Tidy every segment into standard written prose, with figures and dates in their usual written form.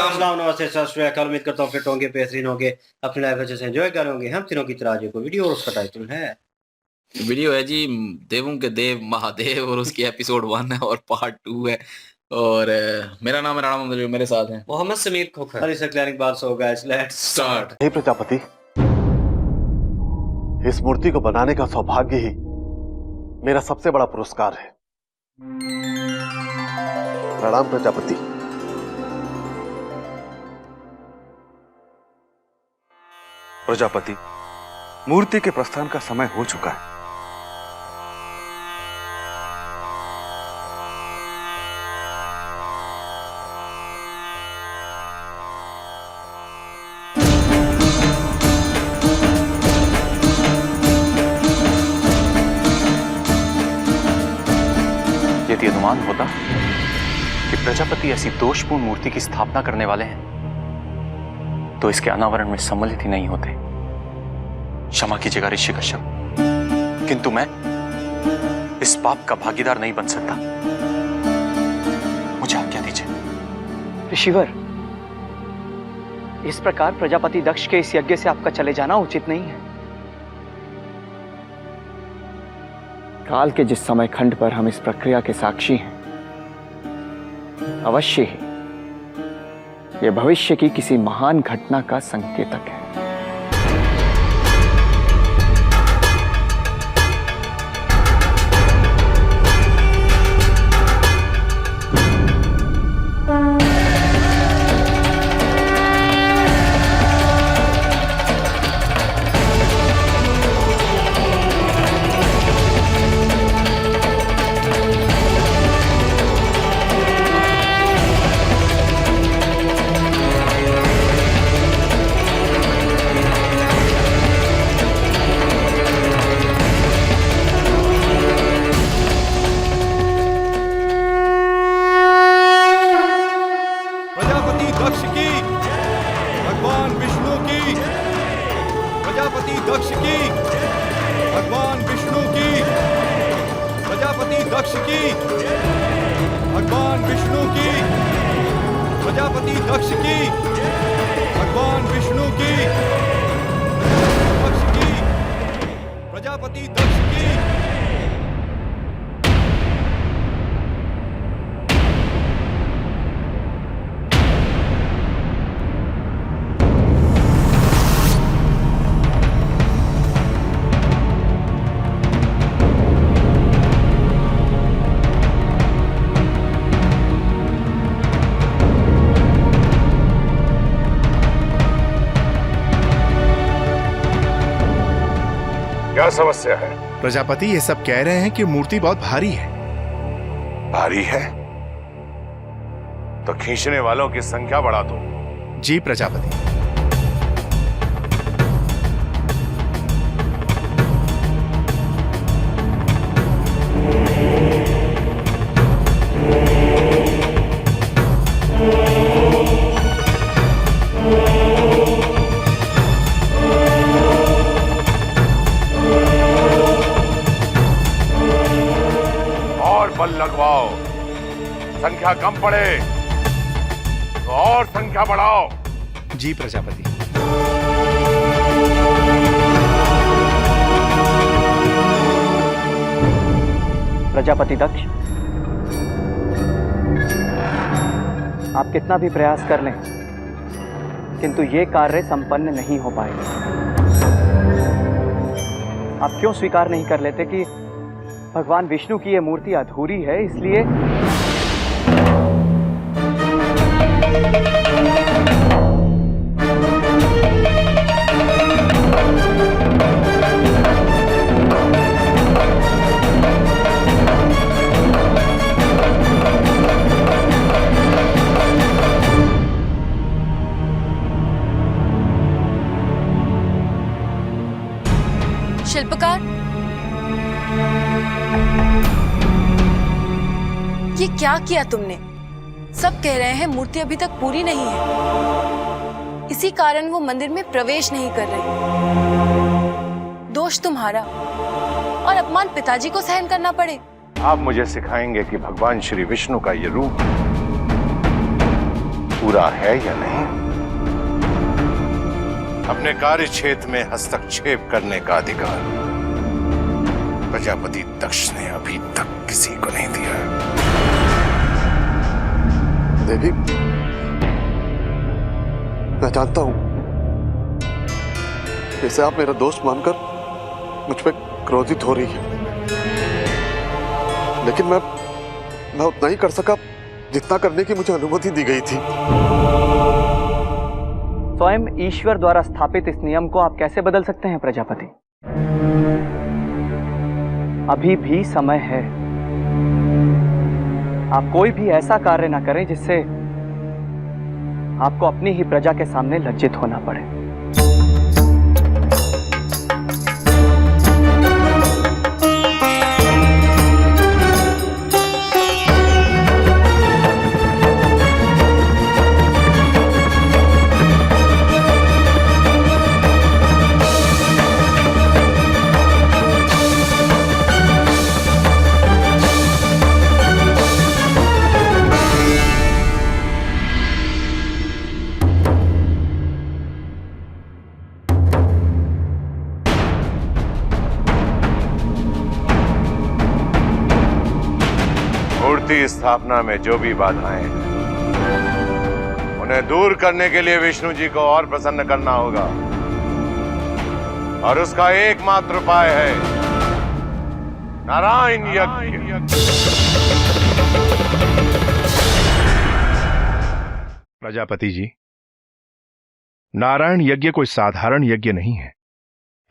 अस्सलाम नमस्ते सत श्री अकाल। उम्मीद करता हूँ फिट होंगे, बेहतरीन होंगे, अपनी लाइफ अच्छे से एंजॉय करेंगे। हम तीनों की तरह आज को वीडियो और उसका टाइटल है वीडियो है जी देवों के देव महादेव और उसकी एपिसोड 1 है और पार्ट 2 है। और मेरा नाम है राणा मोहम्मद, जो मेरे साथ हैं मोहम्मद समीर खोखर। अरे सर क्लियरिंग बात सो गाइस, लेट्स स्टार्ट। हे प्रजापति, इस मूर्ति को बनाने का सौभाग्य ही मेरा सबसे बड़ा पुरस्कार है। प्रणाम प्रजापति। प्रजापति, मूर्ति के प्रस्थान का समय हो चुका है। यदि अनुमान होता कि प्रजापति ऐसी दोषपूर्ण मूर्ति की स्थापना करने वाले हैं तो इसके अनावरण में सम्मिलित ही नहीं होते। क्षमा कीजिएगा ऋषि कश्यप, किंतु मैं इस पाप का भागीदार नहीं बन सकता। मुझे आज्ञा दीजिए। ऋषिवर, इस प्रकार प्रजापति दक्ष के इस यज्ञ से आपका चले जाना उचित नहीं है। काल के जिस समय खंड पर हम इस प्रक्रिया के साक्षी हैं, अवश्य ही यह भविष्य की किसी महान घटना का संकेतक है। प्रजापति दक्ष की, भगवान विष्णु की, प्रजापति दक्ष की, भगवान विष्णु की, प्रजापति दक्ष की, भगवान विष्णु की, दक्ष की, प्रजापति दक्ष की। क्या समस्या है? प्रजापति, ये सब कह रहे हैं कि मूर्ति बहुत भारी है। भारी है तो खींचने वालों की संख्या बढ़ा दो। जी प्रजापति। बल लगवाओ, संख्या कम पड़े तो और संख्या बढ़ाओ। जी प्रजापति। प्रजापति दक्ष, आप कितना भी प्रयास कर लें किंतु ये कार्य संपन्न नहीं हो पाएगा। आप क्यों स्वीकार नहीं कर लेते कि भगवान विष्णु की यह मूर्ति अधूरी है, इसलिए शिल्पकार, ये क्या किया तुमने? सब कह रहे हैं मूर्ति अभी तक पूरी नहीं है, इसी कारण वो मंदिर में प्रवेश नहीं कर रही। दोष तुम्हारा और अपमान पिताजी को सहन करना पड़े। आप मुझे सिखाएंगे कि भगवान श्री विष्णु का ये रूप पूरा है या नहीं? अपने कार्य क्षेत्र में हस्तक्षेप करने का अधिकार प्रजापति दक्ष ने अभी तक किसी को नहीं दिया। देवी, मैं जानता हूं जैसे आप मेरा दोस्त मानकर मुझ पे क्रोधित हो रही है, लेकिन मैं उतना ही कर सका जितना करने की मुझे अनुमति दी गई थी। स्वयं ईश्वर द्वारा स्थापित इस नियम को आप कैसे बदल सकते हैं प्रजापति? अभी भी समय है। आप कोई भी ऐसा कार्य ना करें जिससे आपको अपनी ही प्रजा के सामने लज्जित होना पड़े। मूर्ति स्थापना में जो भी बाधाएं हैं उन्हें दूर करने के लिए विष्णु जी को और प्रसन्न करना होगा, और उसका एकमात्र उपाय है नारायण यज्ञ। प्रजापति जी, नारायण यज्ञ कोई साधारण यज्ञ नहीं है।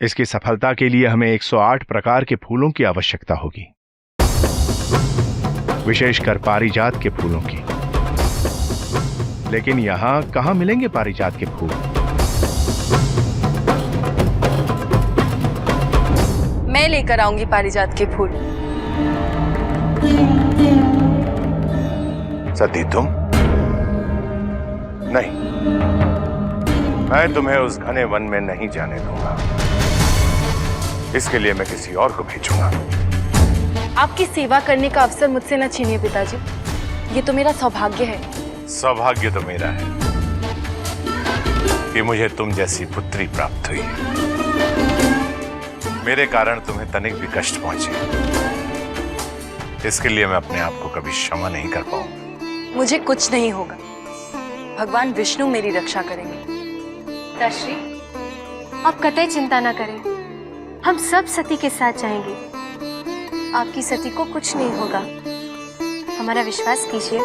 इसकी सफलता के लिए हमें 108 प्रकार के फूलों की आवश्यकता होगी, विशेषकर पारिजात के फूलों की। लेकिन यहां कहां मिलेंगे पारिजात के फूल? मैं लेकर आऊंगी पारिजात के फूल। सती तुम? नहीं, मैं तुम्हें उस घने वन में नहीं जाने दूंगा। इसके लिए मैं किसी और को भेजूंगा। आपकी सेवा करने का अवसर मुझसे न छीनिए पिताजी, ये तो मेरा सौभाग्य है। सौभाग्य तो मेरा है कि मुझे तुम जैसी पुत्री प्राप्त हुई। मेरे कारण तुम्हें तनिक भी कष्ट पहुंचे, इसके लिए मैं अपने आप को कभी क्षमा नहीं कर पाऊंगा। मुझे कुछ नहीं होगा, भगवान विष्णु मेरी रक्षा करेंगे। ताश्री, आप कतई चिंता ना करें, हम सब सती के साथ जाएंगे। आपकी सती को कुछ नहीं होगा, हमारा विश्वास कीजिए।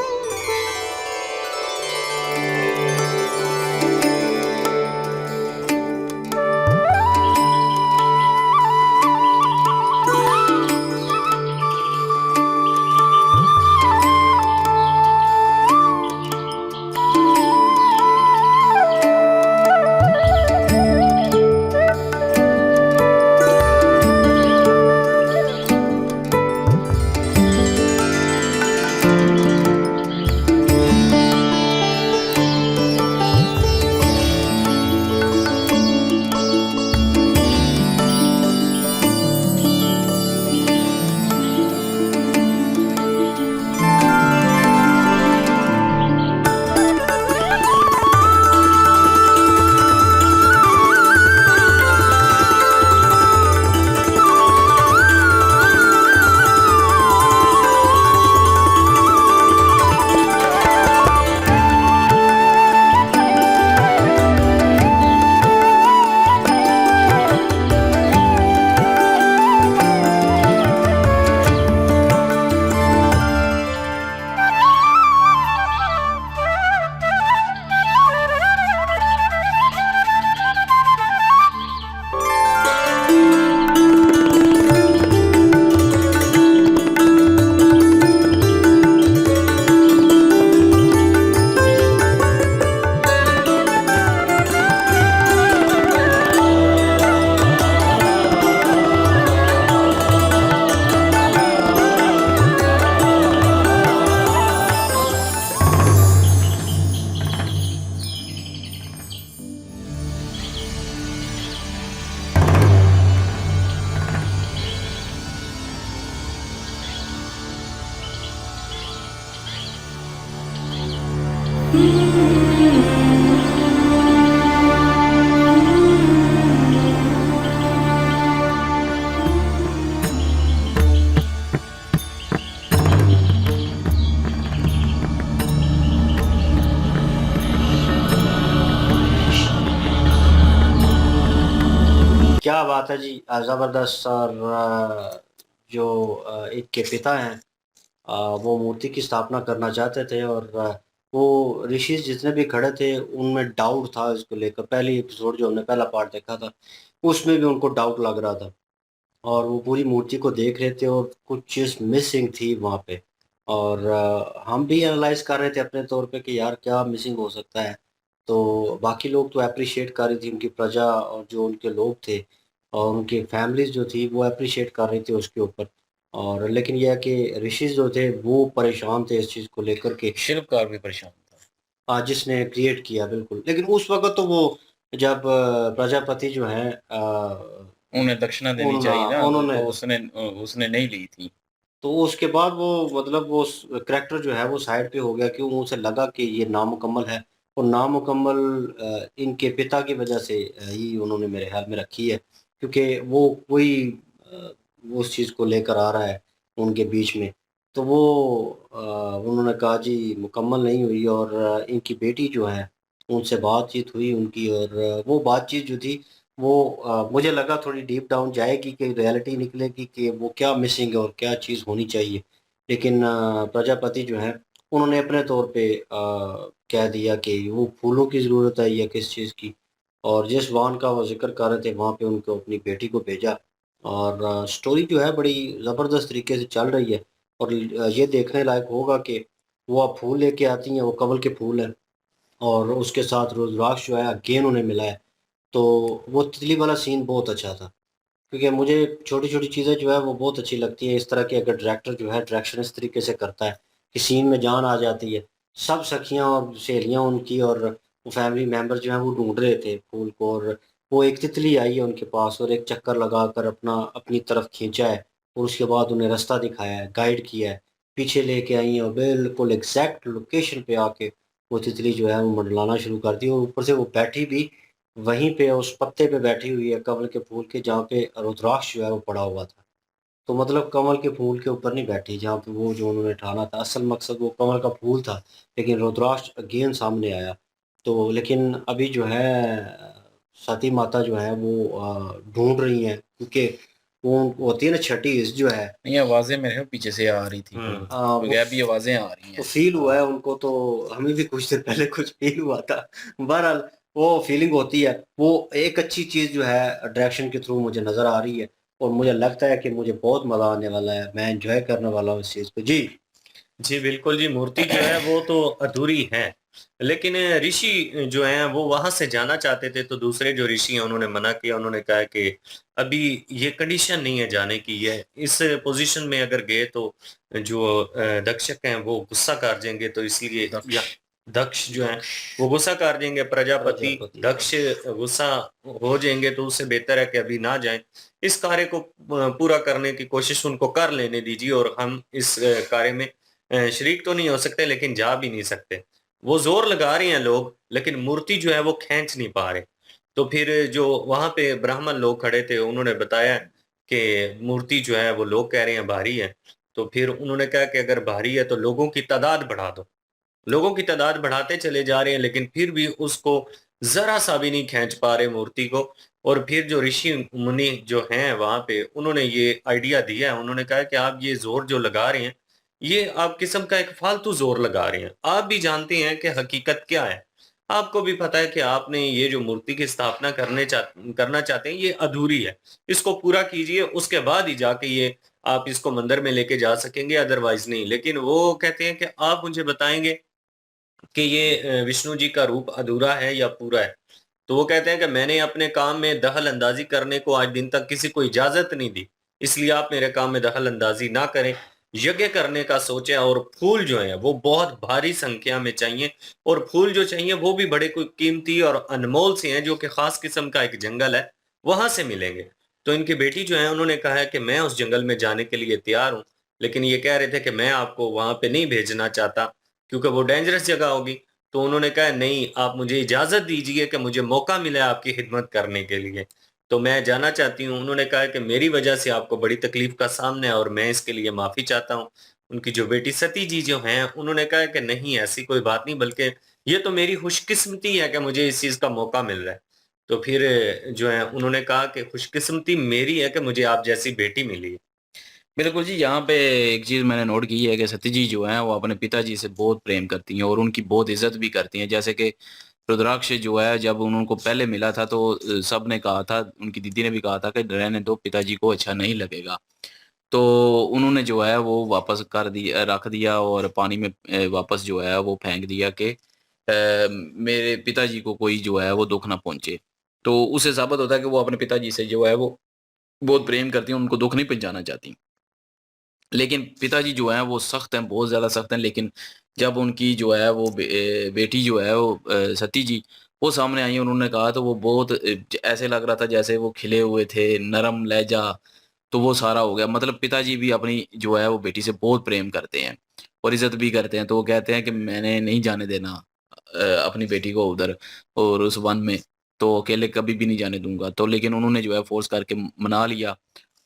Mm-hmm. क्या बात है जी, ज़बरदस्त। और जो इनके पिता हैं, वो मूर्ति की स्थापना करना चाहते थे, और वो ऋषि जितने भी खड़े थे उनमें डाउट था इसको लेकर। पहली एपिसोड जो हमने पहला पार्ट देखा था उसमें भी उनको डाउट लग रहा था, और वो पूरी मूर्ति को देख रहे थे और कुछ चीज़ मिसिंग थी वहाँ पे। और हम भी एनालाइज कर रहे थे अपने तौर पे कि यार क्या मिसिंग हो सकता है। तो बाकी लोग तो अप्रिशिएट कर रही थी, उनकी प्रजा और जो उनके लोग थे और उनकी फैमिलीज जो थी वो अप्रिशिएट कर रही थी उसके ऊपर। और लेकिन यह है कि ऋषि जो थे वो परेशान थे इस चीज़ को लेकर के, शिल्पकार भी परेशान था। जिसने क्रिएट किया बिल्कुल। लेकिन उस वक्त तो वो जब प्रजापति जो है उन्हें दक्षिणा देनी उन्होंने चाहिए ना, उन्होंने तो उसने उसने नहीं ली थी। तो उसके बाद वो मतलब वो करैक्टर जो है वो साइड पे हो गया, क्यों उसे लगा कि ये नामुकम्मल है। और नामुकम्मल इनके पिता की वजह से ही उन्होंने मेरे ख्याल में रखी है, क्योंकि वो कोई अ, उस चीज़ को लेकर आ रहा है उनके बीच में। तो वो उन्होंने कहा जी मुकम्मल नहीं हुई। और इनकी बेटी जो है उनसे बातचीत हुई उनकी, और वो बातचीत जो थी वो मुझे लगा थोड़ी डीप डाउन जाएगी कि रियलिटी निकलेगी कि वो क्या मिसिंग है और क्या चीज़ होनी चाहिए। लेकिन प्रजापति जो है उन्होंने अपने तौर पे कह दिया कि वो फूलों की ज़रूरत है या किस चीज़ की। और जिस वाहन का वो ज़िक्र कर रहे थे वहाँ पे उनको अपनी बेटी को भेजा। और स्टोरी जो है बड़ी ज़बरदस्त तरीके से चल रही है। और ये देखने लायक होगा कि वो अब फूल लेके आती हैं, वो कमल के फूल हैं, और उसके साथ रुद्राक्ष जो है अगेन उन्हें मिला है। तो वो तितली वाला सीन बहुत अच्छा था, क्योंकि मुझे छोटी-छोटी चीज़ें जो है वो बहुत अच्छी लगती हैं। इस तरह के अगर डायरेक्टर जो है डायरेक्शन इस तरीके से करता है कि सीन में जान आ जाती है। सब सखियाँ और सहेलियाँ उनकी और वो फैमिली मेंबर जो हैं वो ढूँढ रहे थे फूल को, और वो एक तितली आई है उनके पास और एक चक्कर लगाकर अपनी तरफ खींचा है, और उसके बाद उन्हें रास्ता दिखाया है, गाइड किया है, पीछे लेके आई हैं और बिल्कुल एग्ज़ैक्ट लोकेशन पे आके वो तितली जो है वो मंडलाना शुरू कर दी, और ऊपर से वो बैठी भी वहीं पे उस पत्ते पे बैठी हुई है कमल के फूल के, जहाँ पे रुद्राक्ष जो है वो पड़ा हुआ था। तो मतलब कमल के फूल के ऊपर नहीं बैठी जहाँ पे वो जो उन्होंने ठाना था, असल मकसद वो कमल का फूल था, लेकिन रुद्राक्ष अगेन सामने आया। तो लेकिन अभी जो है सती माता जो है वो ढूँढ रही हैं, क्योंकि वो होती है ना छठी जो है। नहीं, आवाज़ें मेरे को पीछे से आ रही थी, वो गैबी आवाज़ें आ रही तो हैं। फ़ील हुआ है उनको, तो हमें भी कुछ दिन पहले कुछ फ़ील हुआ था। बहरहाल वो फ़ीलिंग होती है, वो एक अच्छी चीज़ जो है डायरेक्शन के थ्रू मुझे नज़र आ रही है, और मुझे लगता है कि मुझे बहुत मज़ा आने वाला है, मैं एन्जॉय करने वाला हूँ इस चीज़ को। जी। जी बिल्कुल जी, मूर्ति जो है वो तो अधूरी है, लेकिन ऋषि जो हैं वो वहाँ से जाना चाहते थे, तो दूसरे जो ऋषि हैं उन्होंने मना किया। उन्होंने कहा कि अभी ये कंडीशन नहीं है जाने की, ये इस पोज़ीशन में अगर गए तो जो दक्षक हैं वो गुस्सा कर जाएँगे, तो इसलिए या दक्ष जो हैं वो गुस्सा कर जाएँगे, प्रजापति दक्ष गुस्सा हो जाएँगे, तो उससे बेहतर है कि अभी ना जाएँ। इस कार्य को पूरा करने की कोशिश उनको कर लेने दीजिए, और हम इस कार्य में शरीक तो नहीं हो सकते लेकिन जा भी नहीं सकते। वो ज़ोर लगा रहे हैं लोग, लेकिन मूर्ति जो है वो खींच नहीं पा रहे। तो फिर जो वहाँ पे ब्राह्मण लोग खड़े थे उन्होंने बताया कि मूर्ति जो है वो लोग कह रहे हैं भारी है। तो फिर उन्होंने कहा कि अगर भारी है तो लोगों की तादाद बढ़ा दो। लोगों की तादाद बढ़ाते चले जा रहे हैं, लेकिन फिर भी उसको ज़रा-सा भी नहीं खींच पा रहे मूर्ति को। और फिर जो ऋषि मुनि जो हैं वहाँ पे उन्होंने ये आइडिया दिया है, उन्होंने कहा कि आप ये ज़ोर जो लगा रहे हैं, ये आप किस्म का एक फालतू ज़ोर लगा रहे हैं। आप भी जानते हैं कि हकीकत क्या है। आपको भी पता है कि आपने ये जो मूर्ति की स्थापना करना चाहते हैं ये अधूरी है। इसको पूरा कीजिए, उसके बाद ही जाके ये आप इसको मंदिर में लेके जा सकेंगे, अदरवाइज़ नहीं। लेकिन वो कहते हैं कि आप मुझे बताएँगे कि ये विष्णु जी का रूप अधूरा है या पूरा है? तो वो कहते हैं कि मैंने अपने काम में दखल अंदाज़ी करने को आज दिन तक किसी को इजाज़त नहीं दी, इसलिए आप मेरे काम में दखल अंदाज़ी ना करें। यज्ञ करने का सोचें, और फूल जो हैं वो बहुत भारी संख्या में चाहिए, और फूल जो चाहिए वो भी बड़े कोई कीमती और अनमोल से हैं, जो कि ख़ास किस्म का एक जंगल है, वहाँ से मिलेंगे। तो इनकी बेटी जो है उन्होंने कहा है कि मैं उस जंगल में जाने के लिए तैयार हूँ, लेकिन ये कह रहे थे कि मैं आपको वहाँ पे नहीं भेजना चाहता, क्योंकि वो डेंजरस जगह होगी। तो उन्होंने कहा नहीं, आप मुझे इजाज़त दीजिए कि मुझे मौका मिले आपकी खिदमत करने के लिए, तो मैं जाना चाहती हूँ। उन्होंने कहा कि मेरी वजह से आपको बड़ी तकलीफ़ का सामना है और मैं इसके लिए माफ़ी चाहता हूँ। उनकी जो बेटी सती जी जो हैं, उन्होंने कहा कि नहीं ऐसी कोई बात नहीं, बल्कि ये तो मेरी खुशकिस्मती है कि मुझे इस चीज़ का मौका मिल रहा है। तो फिर जो है उन्होंने कहा कि खुशकिस्मती मेरी है कि मुझे आप जैसी बेटी मिली। बिल्कुल जी, यहाँ पे एक चीज़ मैंने नोट की है कि सती जी जो हैं वो अपने पिताजी से बहुत प्रेम करती हैं और उनकी बहुत इज़्ज़त भी करती हैं। जैसे कि रुद्राक्ष जो है जब उनको पहले मिला था तो सब ने कहा था, उनकी दीदी ने भी कहा था कि रहने दो, पिताजी को अच्छा नहीं लगेगा। तो उन्होंने जो है वो वापस कर दिया, रख दिया और पानी में वापस जो है वो फेंक दिया कि मेरे पिताजी को कोई जो है वो दुःख ना पहुँचे। तो उससे साबित होता है कि वो अपने पिताजी से जो है वो बहुत प्रेम करती हैं, उनको दुःख नहीं पहुँचाना चाहती। लेकिन पिताजी जो हैं वो सख्त हैं, बहुत ज़्यादा सख्त हैं, लेकिन जब उनकी जो है वो बेटी जो है वो सती जी, वो सामने आई, उन्होंने कहा तो वो बहुत ऐसे लग रहा था जैसे वो खिले हुए थे, नरम लहज़ा, तो वो सारा हो गया। मतलब पिताजी भी अपनी जो है वो बेटी से बहुत प्रेम करते हैं और इज़्ज़त भी करते हैं, तो वो कहते हैं कि मैंने नहीं जाने देना अपनी बेटी को उधर और उस वन में, तो अकेले कभी भी नहीं जाने दूँगा। तो लेकिन उन्होंने जो है फ़ोर्स करके मना लिया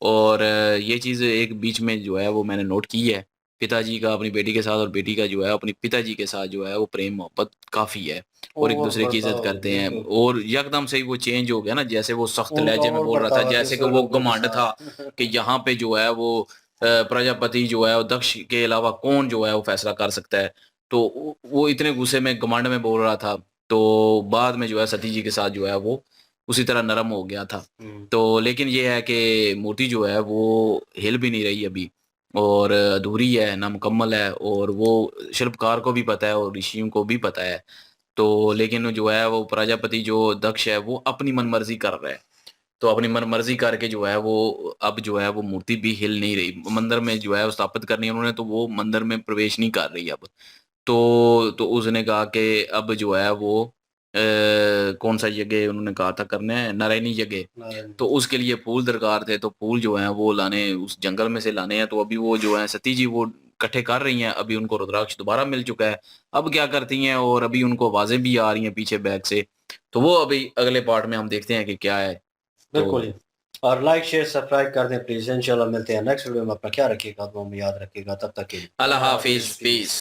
और ये चीज़ एक बीच में जो है वो मैंने नोट की है, पिताजी का अपनी बेटी के साथ और बेटी का जो है अपनी पिताजी के साथ जो है वो प्रेम-मोहब्बत काफ़ी है और और एक-दूसरे की इज़्ज़त बर्ताव करते हैं बिल्कुल, और यकदम से ही वो चेंज हो गया ना, जैसे वो सख्त उनका लहजे में और बोल रहा था, बर्ताव है जैसे कि दूसरे वो लोगों के घमंड था साथ। कि यहाँ पे जो है वो प्रजापति जो है वो दक्ष के अलावा कौन जो है वो फैसला कर सकता है। तो वो इतने गुस्से में घमंड में बोल रहा था, तो बाद में जो है सती जी के साथ जो है वो उसी तरह नरम हो गया था। हुँ। तो लेकिन ये है कि मूर्ति जो है वो हिल भी नहीं रही अभी और अधूरी है, नामुकम्मल है और वो शिल्पकार को भी पता है और ऋषियों को भी पता है। तो लेकिन जो है वो प्रजापति जो दक्ष है वो अपनी मनमर्ज़ी कर रहा है। तो अपनी मनमर्ज़ी करके जो है वो अब जो है वो मूर्ति भी हिल नहीं रही। मंदिर में जो है वो स्थापित करनी है उन्होंने, तो वो मंदिर में प्रवेश नहीं कर रही अब। तो उसने कहा कि अब जो है वो कौन-सा यज्ञ उन्होंने कहा था करना है, नारायणी यज्ञ। नारायण तो उसके लिए फूल दरकार थे, तो फूल जो हैं वो लाने उस जंगल में से लाने हैं, तो अभी वो जो है सती जी वो इकट्ठे कर रही हैं, अभी उनको रुद्राक्ष दोबारा मिल चुका है। अब क्या करती हैं और अभी उनको आवाज़ें भी आ रही हैं पीछे बैक से, तो वो अभी अगले पार्ट में हम देखते हैं कि क्या है। बिल्कुल तो जी। और लाइक, शेयर, सब्सक्राइब कर दें प्लीज़। इंशाल्लाह मिलते हैं नेक्स्ट वीडियो में। अपना ख्याल रखिएगा, दुआ में याद रखिएगा। तब तक के लिए अल्लाह अल्लाह हाफ़िज़, हाफ़िज़, पीस। पीस।